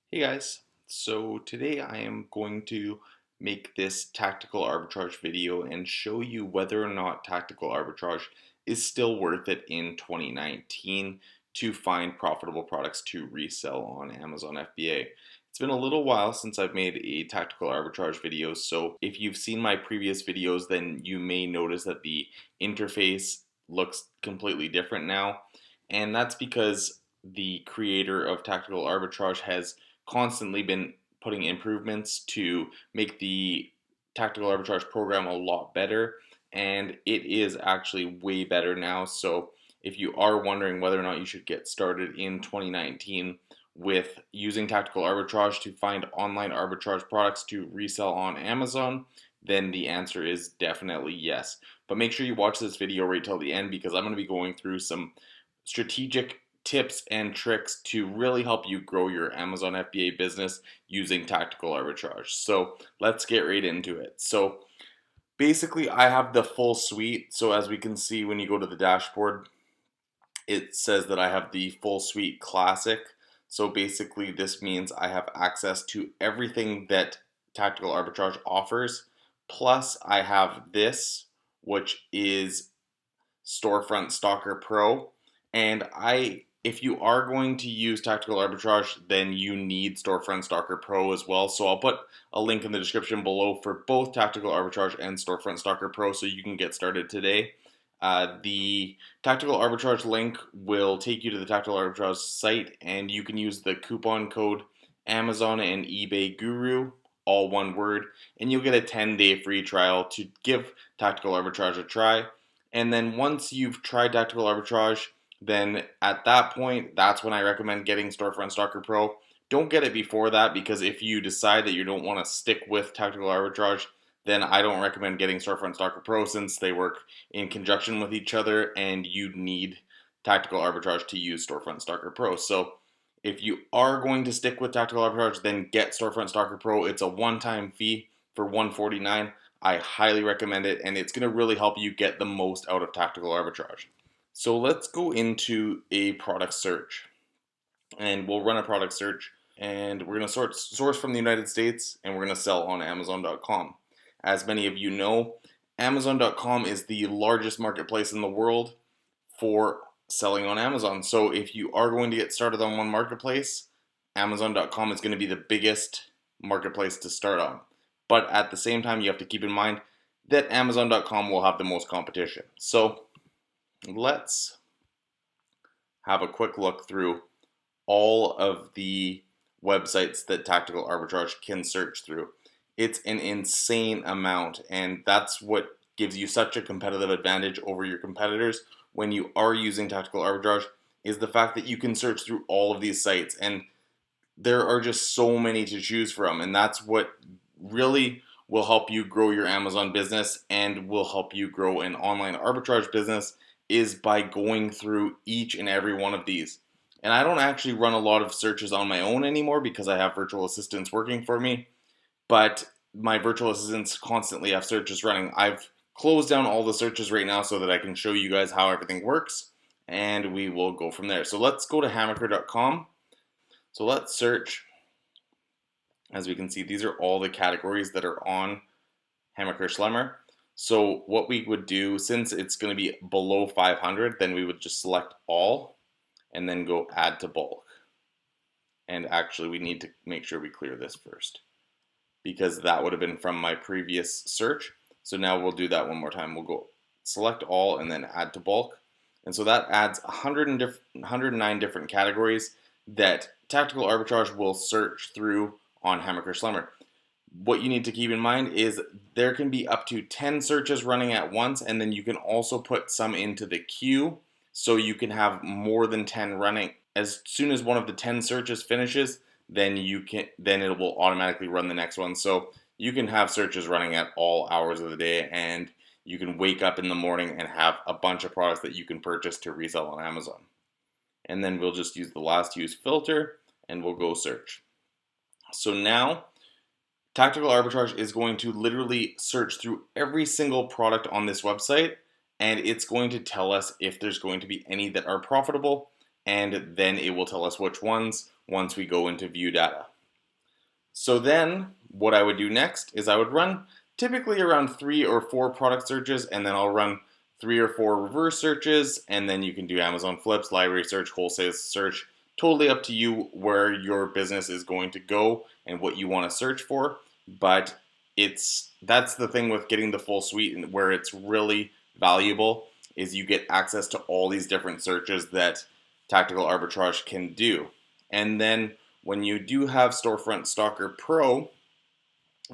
Hey guys, so today I am going to make this tactical arbitrage video and show you whether or not tactical arbitrage is still worth it in 2019 to find profitable products to resell on Amazon FBA. It's been a little while since I've made a tactical arbitrage video, so if you've seen my previous videos, then you may notice that the interface looks completely different now, and that's because the creator of tactical arbitrage has constantly been putting improvements to make the tactical arbitrage program a lot better, and it is actually way better now. So if you are wondering whether or not you should get started in 2019 with using tactical arbitrage to find online arbitrage products to resell on Amazon, then the answer is definitely yes. But make sure you watch this video right till the end, because I'm going to be going through some strategic tips and tricks to really help you grow your Amazon FBA business using tactical arbitrage. So let's get right into it. So basically I have the full suite. So as we can see, when you go to the dashboard, it says that I have the full suite classic. So basically this means I have access to everything that tactical arbitrage offers. Plus I have this, which is Storefront Stalker Pro. And if you are going to use tactical arbitrage, then you need Storefront Stalker Pro as well. So I'll put a link in the description below for both tactical arbitrage and Storefront Stalker Pro so you can get started today. The tactical arbitrage link will take you to the tactical arbitrage site, and you can use the coupon code Amazon and eBay Guru, all one word, and you'll get a 10-day free trial to give tactical arbitrage a try. And then once you've tried tactical arbitrage, then at that point, that's when I recommend getting Storefront Stalker Pro. Don't get it before that, because if you decide that you don't want to stick with tactical arbitrage, then I don't recommend getting Storefront Stalker Pro, since they work in conjunction with each other and you need tactical arbitrage to use Storefront Stalker Pro. So if you are going to stick with tactical arbitrage, then get Storefront Stalker Pro. It's a one-time fee for $149. I highly recommend it, and it's going to really help you get the most out of tactical arbitrage. So let's go into a product search, and we'll run a product search, and we're going to source from the United States, and we're going to sell on Amazon.com. As many of you know, Amazon.com is the largest marketplace in the world for selling on Amazon. So if you are going to get started on one marketplace, Amazon.com is going to be the biggest marketplace to start on. But at the same time, you have to keep in mind that Amazon.com will have the most competition. So let's have a quick look through all of the websites that tactical arbitrage can search through. It's an insane amount, and that's what gives you such a competitive advantage over your competitors when you are using tactical arbitrage, is the fact that you can search through all of these sites, and there are just so many to choose from, and that's what really will help you grow your Amazon business and will help you grow an online arbitrage business, is by going through each and every one of these. And I don't actually run a lot of searches on my own anymore because I have virtual assistants working for me, but my virtual assistants constantly have searches running. I've closed down all the searches right now so that I can show you guys how everything works, and we will go from there. So let's go to hammaker.com. So let's search. As we can see, these are all the categories that are on Hammaker Schlemmer. So what we would do, since it's going to be below 500, then we would just select all and then go add to bulk. And actually we need to make sure we clear this first, because that would have been from my previous search. So now we'll do that one more time. We'll go select all and then add to bulk. And so that adds 109 different categories that tactical arbitrage will search through on Hammaker Schlemmer. What you need to keep in mind is there can be up to 10 searches running at once, and then you can also put some into the queue, so you can have more than 10 running. As soon as one of the 10 searches finishes, then it will automatically run the next one. So you can have searches running at all hours of the day, and you can wake up in the morning and have a bunch of products that you can purchase to resell on Amazon. And then we'll just use the last use filter, and we'll go search. So now tactical arbitrage is going to literally search through every single product on this website, and it's going to tell us if there's going to be any that are profitable, and then it will tell us which ones once we go into view data. So then what I would do next is I would run typically around 3 or 4 product searches, and then I'll run 3 or 4 reverse searches, and then you can do Amazon flips, library search, wholesale search. Totally up to you where your business is going to go and what you want to search for. But that's the thing with getting the full suite, and where it's really valuable is you get access to all these different searches that Tactical Arbitrage can do. And then when you do have Storefront Stalker Pro,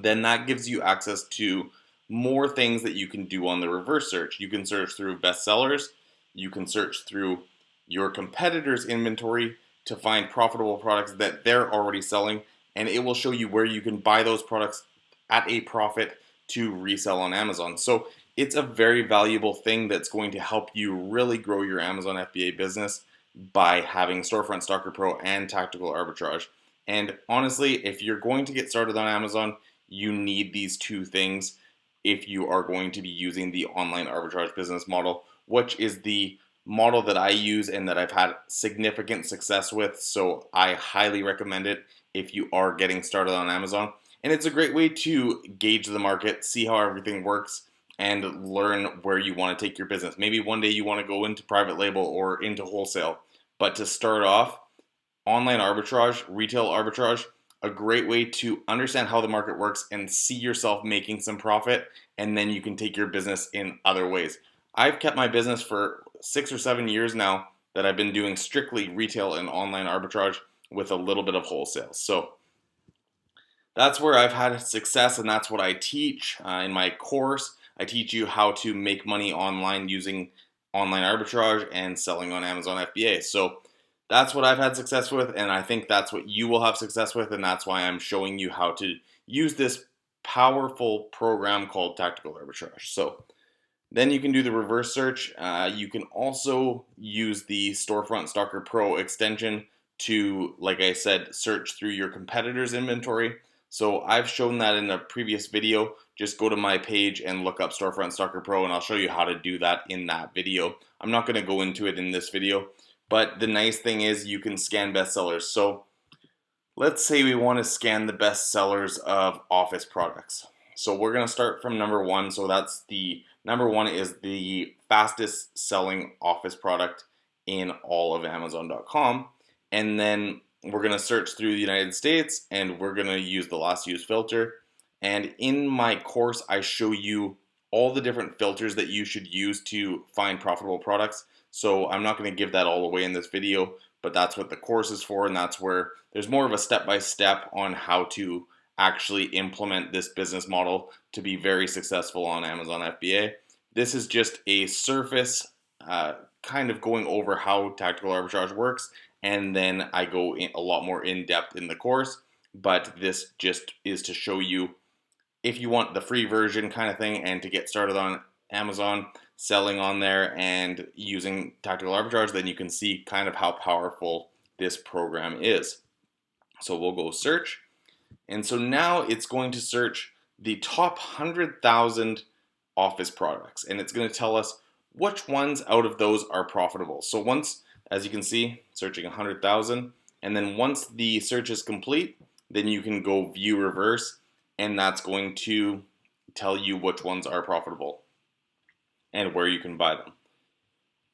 then that gives you access to more things that you can do on the reverse search. You can search through bestsellers, you can search through your competitors' inventory to find profitable products that they're already selling, and it will show you where you can buy those products at a profit to resell on Amazon. So it's a very valuable thing that's going to help you really grow your Amazon FBA business by having Storefront Stalker Pro and Tactical Arbitrage. And honestly, if you're going to get started on Amazon, you need these 2 things if you are going to be using the online arbitrage business model, which is the model that I use and that I've had significant success with. So I highly recommend it if you are getting started on Amazon. And it's a great way to gauge the market, see how everything works, and learn where you want to take your business. Maybe one day you want to go into private label or into wholesale. But to start off, online arbitrage, retail arbitrage, a great way to understand how the market works and see yourself making some profit, and then you can take your business in other ways. I've kept my business for 6 or 7 years now that I've been doing strictly retail and online arbitrage with a little bit of wholesale. So that's where I've had success, and that's what I teach in my course. I teach you how to make money online using online arbitrage and selling on Amazon FBA. So that's what I've had success with, and I think that's what you will have success with, and that's why I'm showing you how to use this powerful program called Tactical Arbitrage. So then you can do the reverse search. You can also use the Storefront Stalker Pro extension to, like I said, search through your competitors' inventory. So I've shown that in a previous video. Just go to my page and look up Storefront Stalker Pro, and I'll show you how to do that in that video. I'm not going to go into it in this video. But the nice thing is you can scan bestsellers. So let's say we want to scan the bestsellers of office products. So we're going to start from number 1. So that's the number 1 is the fastest selling office product in all of Amazon.com. And then we're going to search through the United States, and we're going to use the last used filter. And in my course, I show you all the different filters that you should use to find profitable products. So I'm not going to give that all away in this video, but that's what the course is for, and that's where there's more of a step-by-step on how to actually implement this business model to be very successful on Amazon FBA. This is just a surface kind of going over how Tactical Arbitrage works, and then I go in a lot more in depth in the course, but this just is to show you if you want the free version kind of thing and to get started on Amazon selling on there and using Tactical Arbitrage, then you can see kind of how powerful this program is. So we'll go search, and so now it's going to search the top 100,000 office products, and it's going to tell us which ones out of those are profitable. So once, as you can see, searching 100,000, and then once the search is complete, then you can go view reverse, and that's going to tell you which ones are profitable and where you can buy them.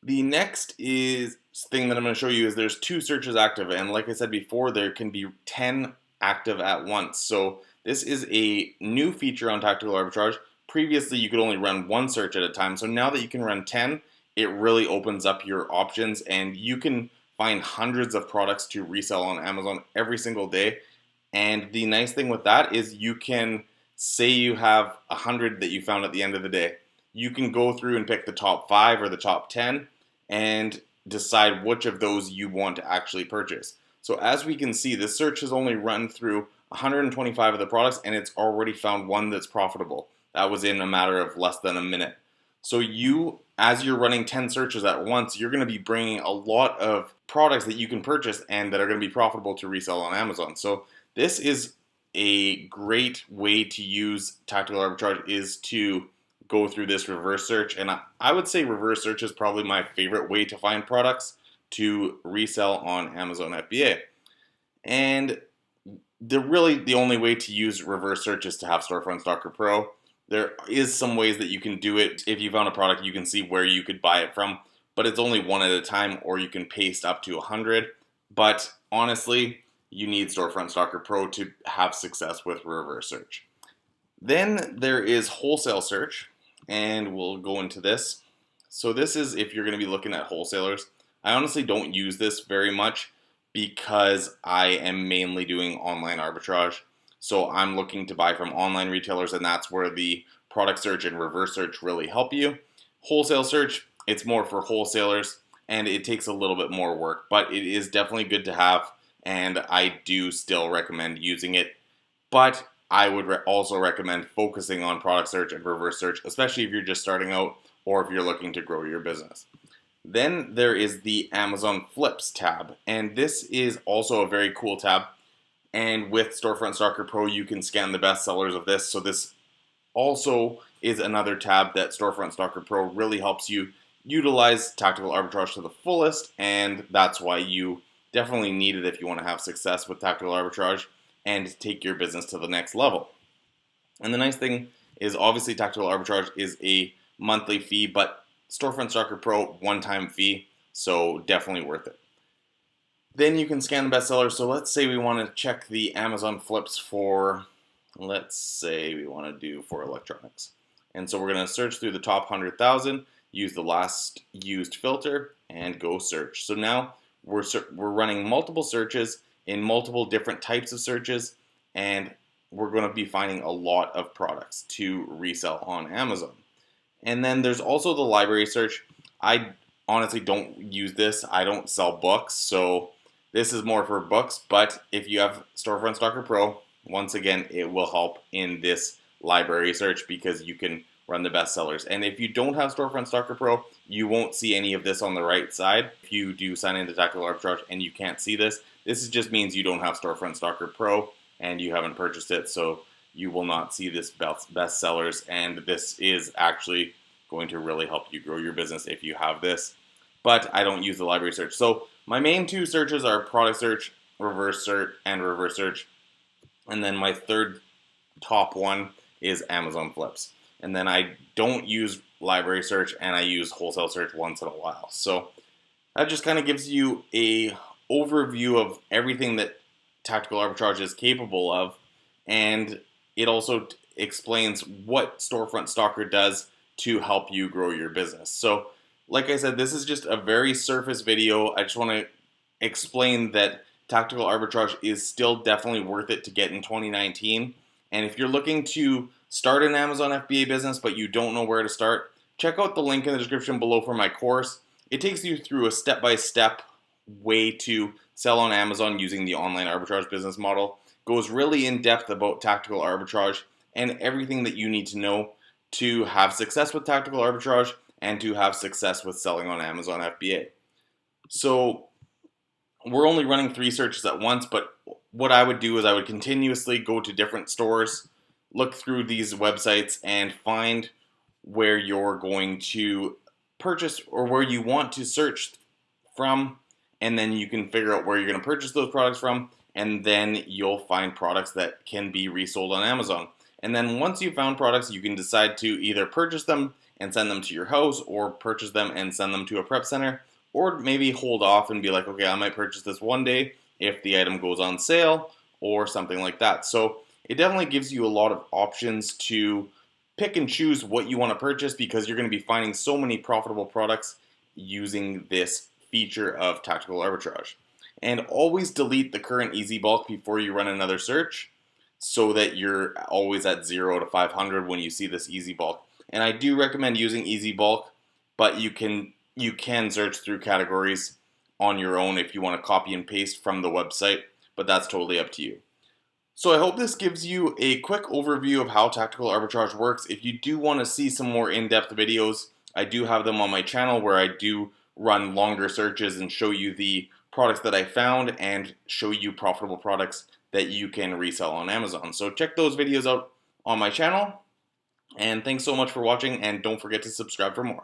The next thing that I'm going to show you is there's 2 searches active, and like I said before, there can be 10 active at once. So this is a new feature on Tactical Arbitrage. Previously, you could only run 1 search at a time, so now that you can run 10, it really opens up your options, and you can find hundreds of products to resell on Amazon every single day. And the nice thing with that is you can say you have 100 that you found at the end of the day. You can go through and pick the top 5 or the top 10 and decide which of those you want to actually purchase. So as we can see, this search has only run through 125 of the products, and it's already found one that's profitable. That was in a matter of less than a minute. So as you're running 10 searches at once, you're going to be bringing a lot of products that you can purchase and that are going to be profitable to resell on Amazon. So this is a great way to use Tactical Arbitrage, is to go through this reverse search. And I would say reverse search is probably my favorite way to find products to resell on Amazon FBA. And really the only way to use reverse search is to have Storefront Stalker Pro. There is some ways that you can do it. If you found a product, you can see where you could buy it from, but it's only one at a time, or you can paste up to 100. But honestly, you need Storefront Stalker Pro to have success with reverse search. Then there is Wholesale Search, and we'll go into this. So this is if you're going to be looking at wholesalers. I honestly don't use this very much because I am mainly doing online arbitrage. So I'm looking to buy from online retailers, and that's where the product search and reverse search really help you. Wholesale search, it's more for wholesalers, and it takes a little bit more work, but it is definitely good to have, and I do still recommend using it. But I would also recommend focusing on product search and reverse search, especially if you're just starting out or if you're looking to grow your business. Then there is the Amazon Flips tab, and this is also a very cool tab. And with Storefront Stalker Pro, you can scan the best sellers of this. So this also is another tab that Storefront Stalker Pro really helps you utilize tactical arbitrage to the fullest, and that's why you definitely need it if you want to have success with tactical arbitrage and take your business to the next level. And the nice thing is obviously tactical arbitrage is a monthly fee, but Storefront Stalker Pro, one-time fee, so definitely worth it. Then you can scan the bestsellers. So let's say we want to check the Amazon Flips for, let's say we want to do for electronics. And so we're going to search through the top 100,000, use the last used filter, and go search. So now we're running multiple searches in multiple different types of searches, and we're going to be finding a lot of products to resell on Amazon. And then there's also the library search. I honestly don't use this. I don't sell books, so this is more for books. But if you have Storefront Stalker Pro, once again, it will help in this library search because you can run the best sellers. And if you don't have Storefront Stalker Pro, you won't see any of this on the right side. If you do sign into Tactical Arbitrage and you can't see this, this just means you don't have Storefront Stalker Pro and you haven't purchased it, so you will not see this best sellers, and this is actually going to really help you grow your business if you have this. But I don't use the library search. So my main two searches are product search, reverse search, and then my third top one is Amazon Flips. And then I don't use library search, and I use wholesale search once in a while. So that just kind of gives you a overview of everything that tactical arbitrage is capable of, and it also explains what Storefront Stalker does to help you grow your business. So like I said, this is just a very surface video. I just want to explain that tactical arbitrage is still definitely worth it to get in 2019. And if you're looking to start an Amazon FBA business but you don't know where to start, check out the link in the description below for my course. It takes you through a step-by-step way to sell on Amazon using the online arbitrage business model. Goes really in depth about tactical arbitrage and everything that you need to know to have success with tactical arbitrage and to have success with selling on Amazon FBA. So we're only running 3 searches at once, but what I would do is I would continuously go to different stores, look through these websites, and find where you're going to purchase or where you want to search from, and then you can figure out where you're going to purchase those products from, and then you'll find products that can be resold on Amazon. And then once you've found products, you can decide to either purchase them and send them to your house, or purchase them and send them to a prep center, or maybe hold off and be like, okay, I might purchase this one day if the item goes on sale or something like that. So it definitely gives you a lot of options to pick and choose what you want to purchase, because you're going to be finding so many profitable products using this feature of tactical arbitrage. And always delete the current easy bulk before you run another search, so that you're always at 0 to 500 when you see this easy bulk. And I do recommend using easy bulk, but you can search through categories on your own if you want to copy and paste from the website, but that's totally up to you. So I hope this gives you a quick overview of how tactical arbitrage works. If you do want to see some more in-depth videos, I do have them on my channel where I do run longer searches and show you the products that I found and show you profitable products that you can resell on Amazon. So check those videos out on my channel, and thanks so much for watching, and don't forget to subscribe for more.